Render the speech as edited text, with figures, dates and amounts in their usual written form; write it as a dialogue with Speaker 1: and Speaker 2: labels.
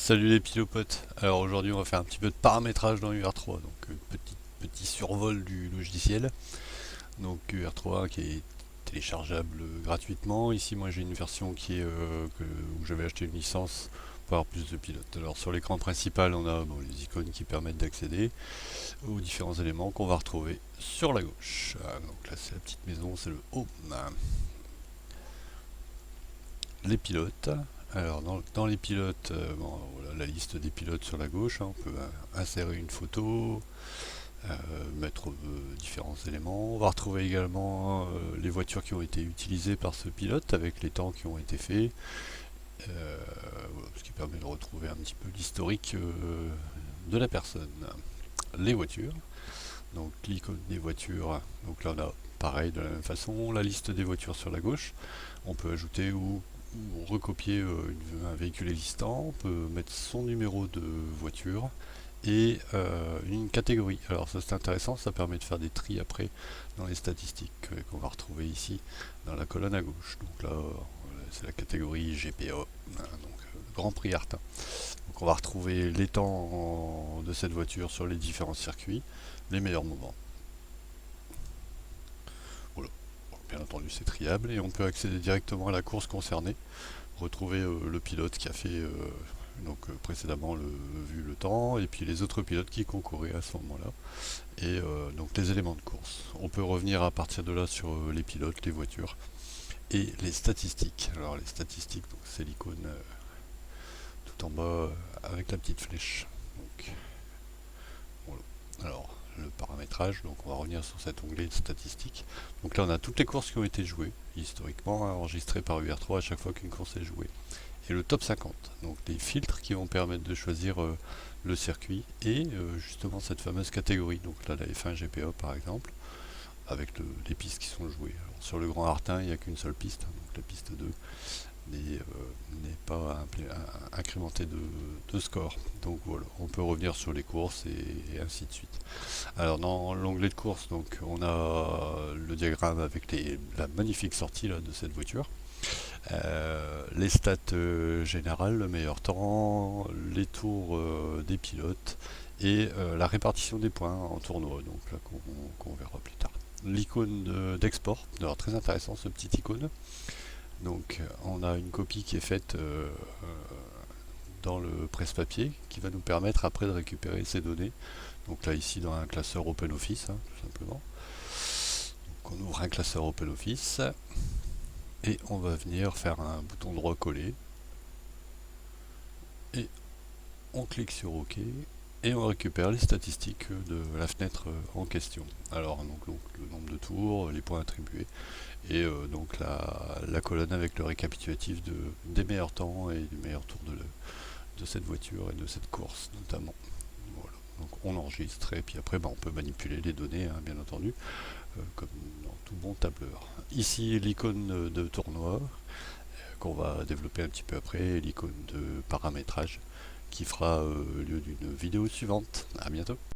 Speaker 1: Salut les pilopotes. Alors aujourd'hui on va faire un petit peu de paramétrage dans UR3, donc petit survol du logiciel. Donc UR3 qui est téléchargeable gratuitement. Ici moi j'ai une version qui est où j'avais acheté une licence pour avoir plus de pilotes. Alors sur l'écran principal on a les icônes qui permettent d'accéder aux différents éléments qu'on va retrouver sur la gauche. Donc là c'est la petite maison, c'est le home. Les pilotes. Alors dans les pilotes, voilà, la liste des pilotes sur la gauche, hein, on peut insérer une photo, mettre différents éléments. On va retrouver également les voitures qui ont été utilisées par ce pilote avec les temps qui ont été faits, voilà, ce qui permet de retrouver un petit peu l'historique de la personne. Les voitures, donc l'icône des voitures, donc là on a pareil de la même façon la liste des voitures sur la gauche. On peut ajouter ou recopier un véhicule existant, on peut mettre son numéro de voiture et une catégorie. Alors ça c'est intéressant, ça permet de faire des tris après dans les statistiques qu'on va retrouver ici dans la colonne à gauche. Donc là c'est la catégorie GPA, hein, donc Grand Prix Artin. Donc on va retrouver les temps de cette voiture sur les différents circuits, les meilleurs moments. Voilà. Bien entendu c'est triable et on peut accéder directement à la course concernée, retrouver le pilote qui a fait précédemment vu le temps et puis les autres pilotes qui concouraient à ce moment-là et donc les éléments de course. On peut revenir à partir de là sur les pilotes, les voitures et les statistiques. Alors les statistiques, c'est l'icône tout en bas avec la petite flèche. Donc, voilà. Alors le paramétrage, donc on va revenir sur cet onglet de statistiques. Donc là on a toutes les courses qui ont été jouées, historiquement enregistrées par UR3 à chaque fois qu'une course est jouée. Et le top 50, donc les filtres qui vont permettre de choisir le circuit et justement cette fameuse catégorie. Donc là la F1 GPA par exemple, avec les pistes qui sont jouées. Alors, sur le Grand Artin il n'y a qu'une seule piste, hein, donc la piste 2 n'est pas incrémentée de score. Donc voilà, on peut revenir sur les courses et ainsi de suite. Alors dans l'onglet de course, donc on a le diagramme avec la magnifique sortie là, de cette voiture. Les stats générales, le meilleur temps, les tours des pilotes et la répartition des points en tournoi, donc là qu'on verra plus tard. L'icône d'export, alors très intéressant ce petit icône. Donc on a une copie qui est faite dans le presse-papier qui va nous permettre après de récupérer ces données. Donc là ici dans un classeur OpenOffice, hein, tout simplement. Donc on ouvre un classeur OpenOffice et on va venir faire un bouton droit coller et on clique sur OK et on récupère les statistiques de la fenêtre en question. Alors donc le nombre de tours, les points attribués et donc la colonne avec le récapitulatif des meilleurs temps et du meilleur tour de cette voiture et de cette course notamment. Voilà. Donc on enregistre et puis après on peut manipuler les données, hein, bien entendu, comme dans tout bon tableur. Ici l'icône de tournoi qu'on va développer un petit peu après, et l'icône de paramétrage qui fera lieu d'une vidéo suivante. À bientôt.